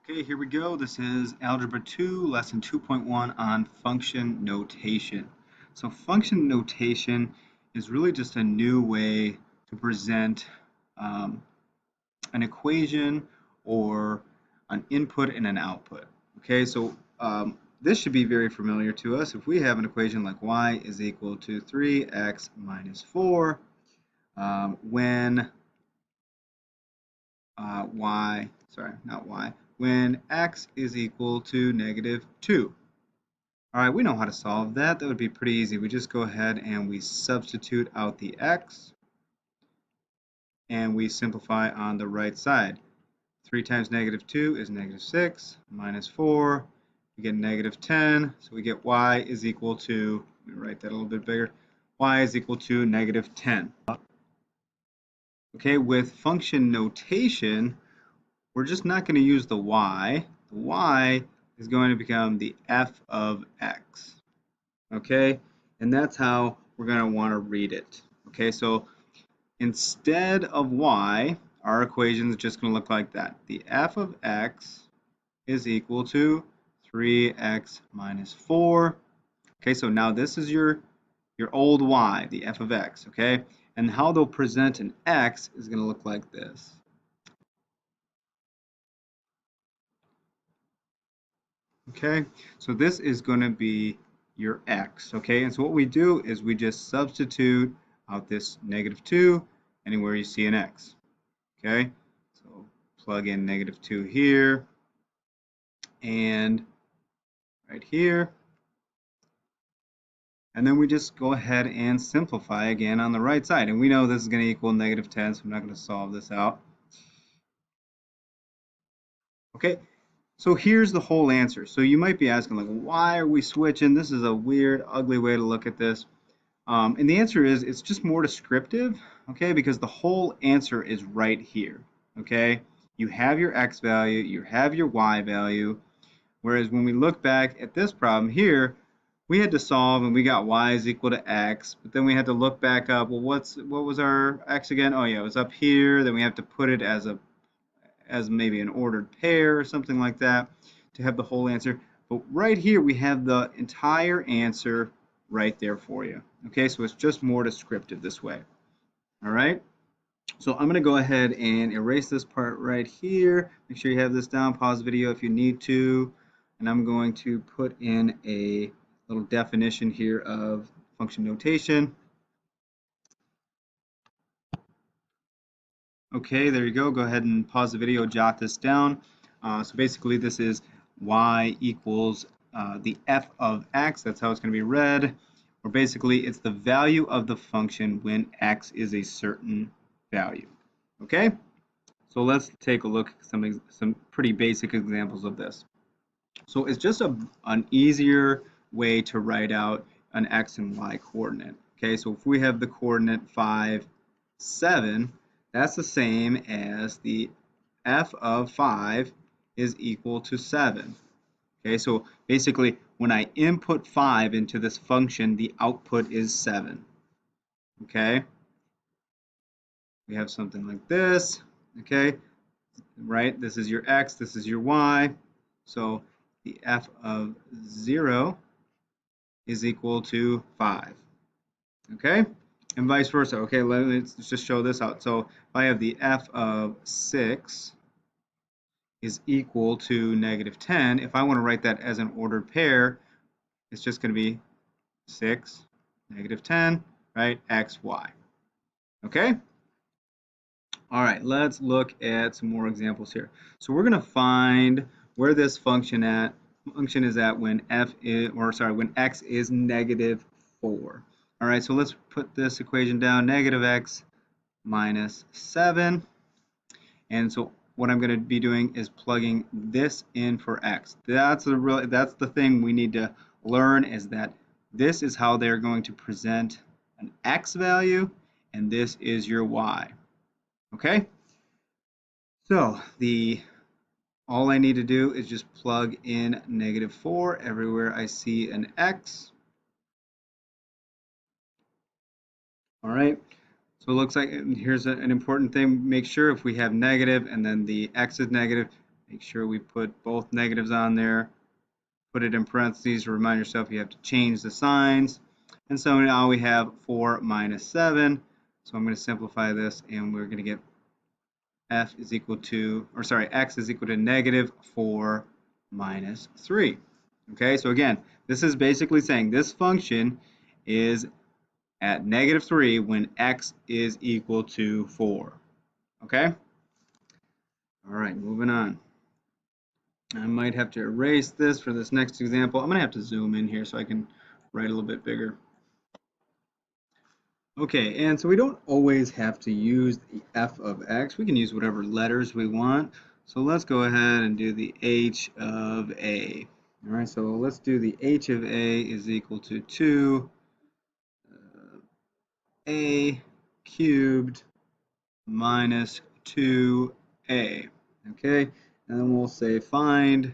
Okay, here we go. This is Algebra 2, Lesson 2.1 on function notation. So function notation is really just a new way to present um, an equation or an input and an output. Okay, so this should be very familiar to us. If we have an equation like y is equal to 3x minus 4, when when x is equal to negative 2. All right, we know how to solve that. That would be pretty easy. We just go ahead and we substitute out the x and we simplify on the right side. 3 times negative 2 is negative 6 minus 4. We get negative 10, so we get y is equal to, let me write that a little bit bigger, y is equal to negative 10. Okay, with function notation, we're just not going to use the y. The y is going to become the f of x. Okay, and that's how we're going to want to read it. Okay, so instead of y, our equation is just going to look like that. The f of x is equal to 3x minus 4. Okay, so now this is your old y, the f of x. Okay, and how they'll present an x is going to look like this. Okay, so this is going to be your x. Okay, and so what we do is we just substitute out this negative 2 anywhere you see an x. Okay, so plug in negative 2 here and right here. And then we just go ahead and simplify again on the right side. And we know this is going to equal negative 10, so I'm not going to solve this out. Okay, so here's the whole answer. So you might be asking, like, why are we switching? This is a weird, ugly way to look at this. And the answer is it's just more descriptive, okay, because the whole answer is right here, okay? You have your x value, you have your y value, whereas when we look back at this problem here, we had to solve and we got y is equal to x, but then we had to look back up, well, what was our x again? Oh yeah, it was up here, then we have to put it as maybe an ordered pair or something like that to have the whole answer. But right here we have the entire answer right there for you. Okay, so it's just more descriptive this way. All right, so I'm going to go ahead and erase this part right here. Make sure you have this down. Pause the video if you need to. And I'm going to put in a little definition here of function notation. Okay, there you go. Go ahead and pause the video, jot this down. So basically this is y equals the f of x. That's how it's going to be read. Or basically it's the value of the function when x is a certain value. Okay? So let's take a look at some pretty basic examples of this. So it's just an easier way to write out an x and y coordinate. Okay, so if we have the coordinate 5, 7, that's the same as the f of 5 is equal to 7. Okay, so basically when I input 5 into this function, the output is 7. Okay, we have something like this. Okay, right? This is your x, this is your y. So the f of 0 is equal to 5. Okay? And vice versa. Okay, let's just show this out. So if I have the f of 6 is equal to negative 10, if I want to write that as an ordered pair, it's just going to be 6, negative 10, right? X, y. Okay? All right, let's look at some more examples here. So we're going to find where this function is at when when x is negative 4. All right, so let's put this equation down, negative x minus 7. And so what I'm going to be doing is plugging this in for x. That's the thing we need to learn, is that this is how they're going to present an x value, and this is your y. Okay? So all I need to do is just plug in negative 4 everywhere I see an x. All right, so it looks like, here's an important thing, make sure if we have negative and then the x is negative, Make sure we put both negatives on there. Put it in parentheses to remind yourself you have to change the signs. And so now we have 4 minus 7. So I'm going to simplify this, and we're going to get f is equal to, or sorry, x is equal to negative 4 minus 3. Okay, so again, this is basically saying this function is at negative 3 when x is equal to 4. Okay? All right, moving on. I might have to erase this for this next example. I'm going to have to zoom in here so I can write a little bit bigger. Okay, and so we don't always have to use the f of x. We can use whatever letters we want. So let's go ahead and do the h of a. All right, so let's do the h of a is equal to 2 a cubed minus 2a. Okay, and then we'll say find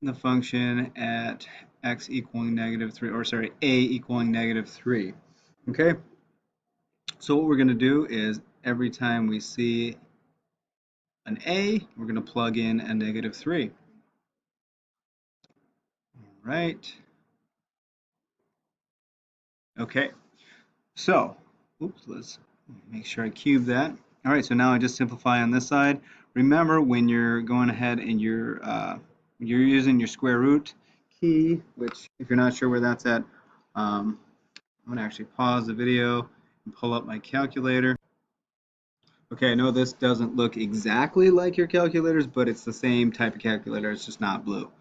the function at x equaling negative 3, or sorry, a equaling negative 3. Okay, so what we're going to do is every time we see an a, we're going to plug in a negative 3. All right. Okay, so, oops, let's make sure I cube that. All right, so now I just simplify on this side. Remember, when you're going ahead and you're using your square root key, which if you're not sure where that's at, I'm going to actually pause the video and pull up my calculator. Okay, I know this doesn't look exactly like your calculators, but it's the same type of calculator, it's just not blue.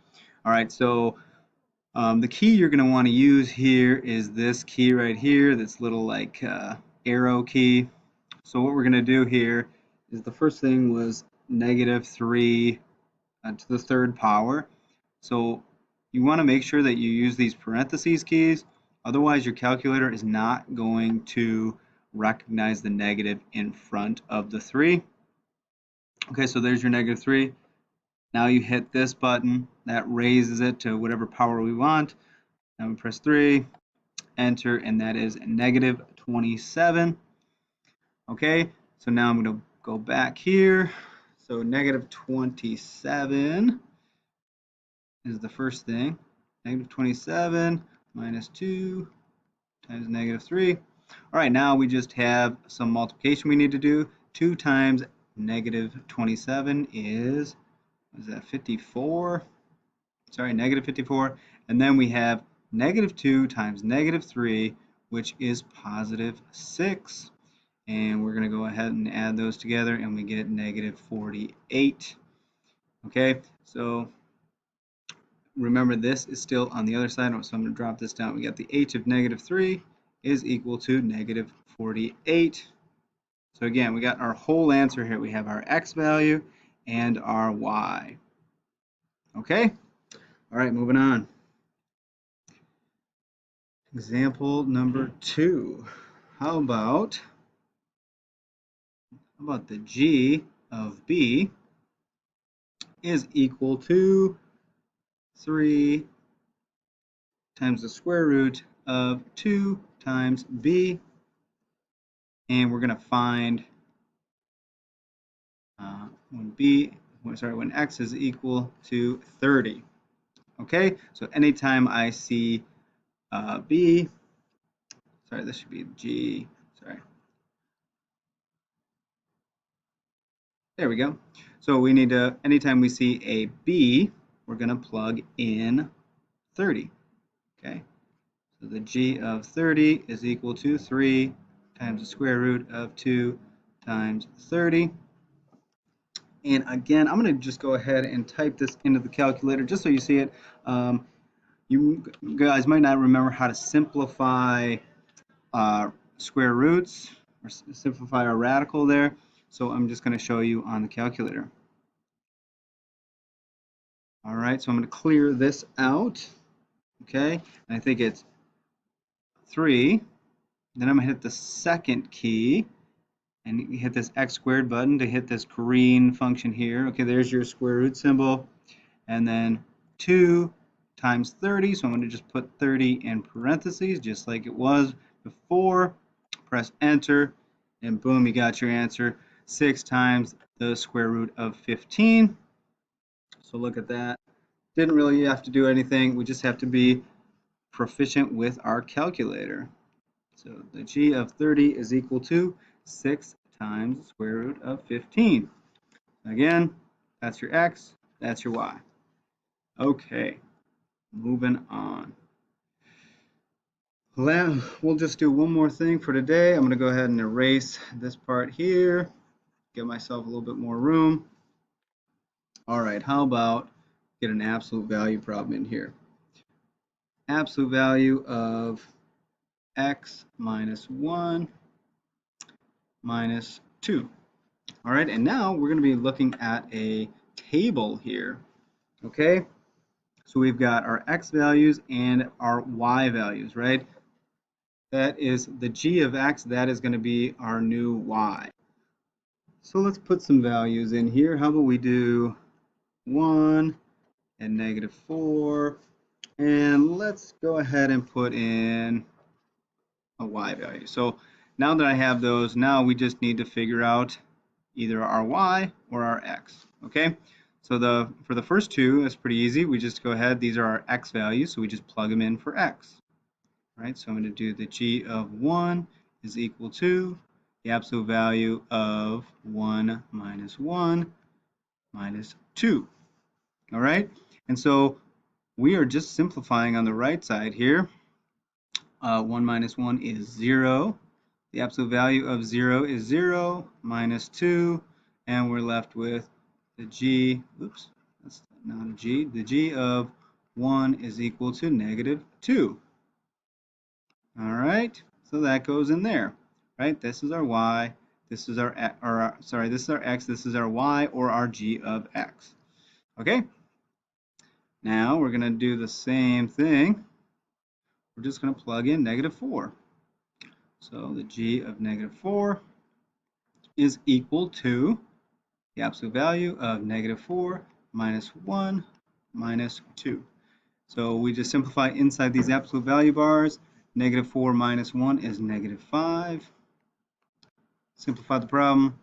All right, so the key you're going to want to use here is this key right here, this little like arrow key. So what we're going to do here is the first thing was negative 3 to the third power. So you want to make sure that you use these parentheses keys, otherwise your calculator is not going to recognize the negative in front of the 3. Okay, so there's your negative 3. Now you hit this button, that raises it to whatever power we want. Now we press 3, enter, and that is negative 27. Okay, so now I'm going to go back here. So negative 27 is the first thing. Negative 27 minus 2 times negative 3. All right, now we just have some multiplication we need to do. 2 times negative 27 is that 54? Sorry, negative 54. And then we have negative 2 times negative 3, which is positive 6. And we're going to go ahead and add those together, and we get negative 48. Okay, so remember this is still on the other side, so I'm going to drop this down. We got the h of negative 3 is equal to negative 48. So again, we got our whole answer here. We have our x value and our y. Okay? All right, moving on. Example number 2. How about the g of b is equal to 3 times the square root of 2 times b, and we're going to find when x is equal to 30. Okay, so anytime I see b, sorry, this should be g, sorry. There we go. So we need to, anytime we see a b, we're going to plug in 30. Okay, so the g of 30 is equal to 3 times the square root of 2 times 30. And again, I'm going to just go ahead and type this into the calculator just so you see it. You guys might not remember how to simplify square roots or simplify a radical there. So I'm just going to show you on the calculator. All right, so I'm going to clear this out. Okay, and I think it's 3. Then I'm going to hit the second key and you hit this x squared button to hit this green function here. Okay, there's your square root symbol. And then 2 times 30, so I'm going to just put 30 in parentheses just like it was before. press enter, and boom, you got your answer. 6 times the square root of 15. So look at that. Didn't really have to do anything. We just have to be proficient with our calculator. So the g of 30 is equal to 6 times the square root of 15. Again, that's your x, that's your y. Okay, moving on. We'll just do one more thing for today. I'm going to go ahead and erase this part here, give myself a little bit more room. All right, how about get an absolute value problem in here? Absolute value of x minus 1 minus 2. All right, and now we're going to be looking at a table here. Okay, so we've got our x values and our y values, right? That is the g of x, that is going to be our new y. So let's put some values in here. How about we do 1 and negative 4, and let's go ahead and put in a y value. So now that I have those, now we just need to figure out either our y or our x. Okay, so for the first two, it's pretty easy. We just go ahead, these are our x values, so we just plug them in for x. Right, so I'm going to do the g of 1 is equal to the absolute value of 1 minus 2. All right, and so we are just simplifying on the right side here. 1 minus 1 is 0. The absolute value of 0 is 0 minus 2, and we're left with the g, oops, that's not a g, the g of 1 is equal to negative 2. All right, so that goes in there, right? This is our y, this is our, this is our x, this is our y, or our g of x. Okay, now we're going to do the same thing. We're just going to plug in negative 4. So the g of negative 4 is equal to the absolute value of negative 4 minus 1 minus 2. So we just simplify inside these absolute value bars. Negative 4 minus 1 is negative 5. Simplify the problem,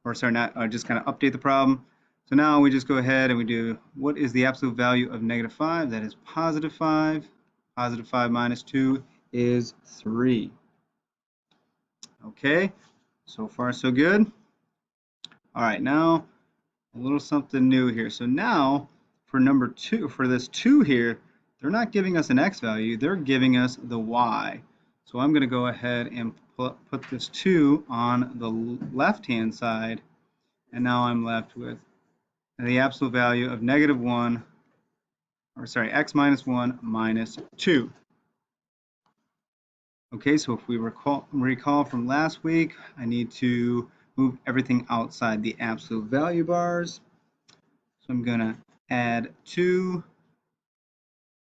or sorry, just kind of update the problem. So now we just go ahead and we do, what is the absolute value of negative 5? That is positive 5. Positive 5 minus 2 is 3. Okay, so far so good. All right, now a little something new here. So now for number 2, for this 2 here, they're not giving us an x value, they're giving us the y. So I'm going to go ahead and put this 2 on the left-hand side, and now I'm left with the absolute value of negative 1, or sorry, x minus 1 minus 2. Okay, so if we recall from last week, I need to move everything outside the absolute value bars. So I'm going to add 2.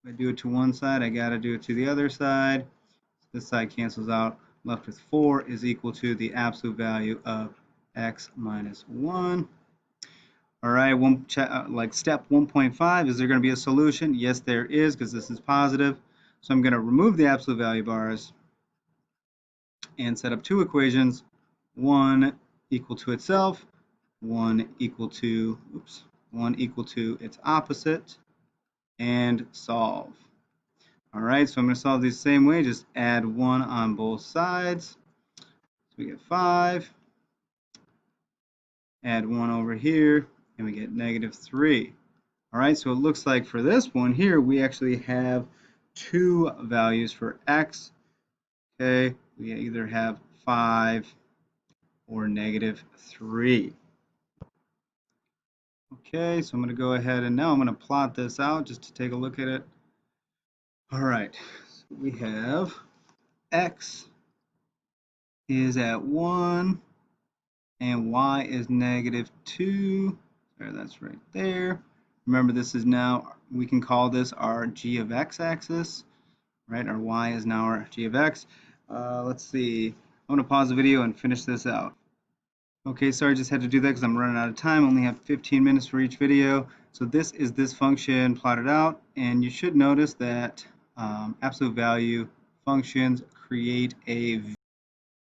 If I do it to one side, I got to do it to the other side. This side cancels out. Left with 4 is equal to the absolute value of x minus 1. All right, like step 1.5, is there going to be a solution? Yes, there is, because this is positive. So I'm going to remove the absolute value bars and set up two equations. One equal to itself, one equal to its opposite, and solve. All right, so I'm going to solve these the same way, just add 1 on both sides. So we get 5, add 1 over here, and we get negative 3. All right, so it looks like for this one here, we actually have two values for x. Okay, we either have 5 or negative 3. Okay, so I'm going to go ahead and now I'm going to plot this out just to take a look at it. All right, so we have x is at 1 and y is negative 2. There, that's right there. Remember, this is now, we can call this our g of x axis, right? Our y is now our g of x. Let's see. I'm going to pause the video and finish this out. Okay, sorry, I just had to do that because I'm running out of time. I only have 15 minutes for each video. So this is this function plotted out, and you should notice that absolute value functions create a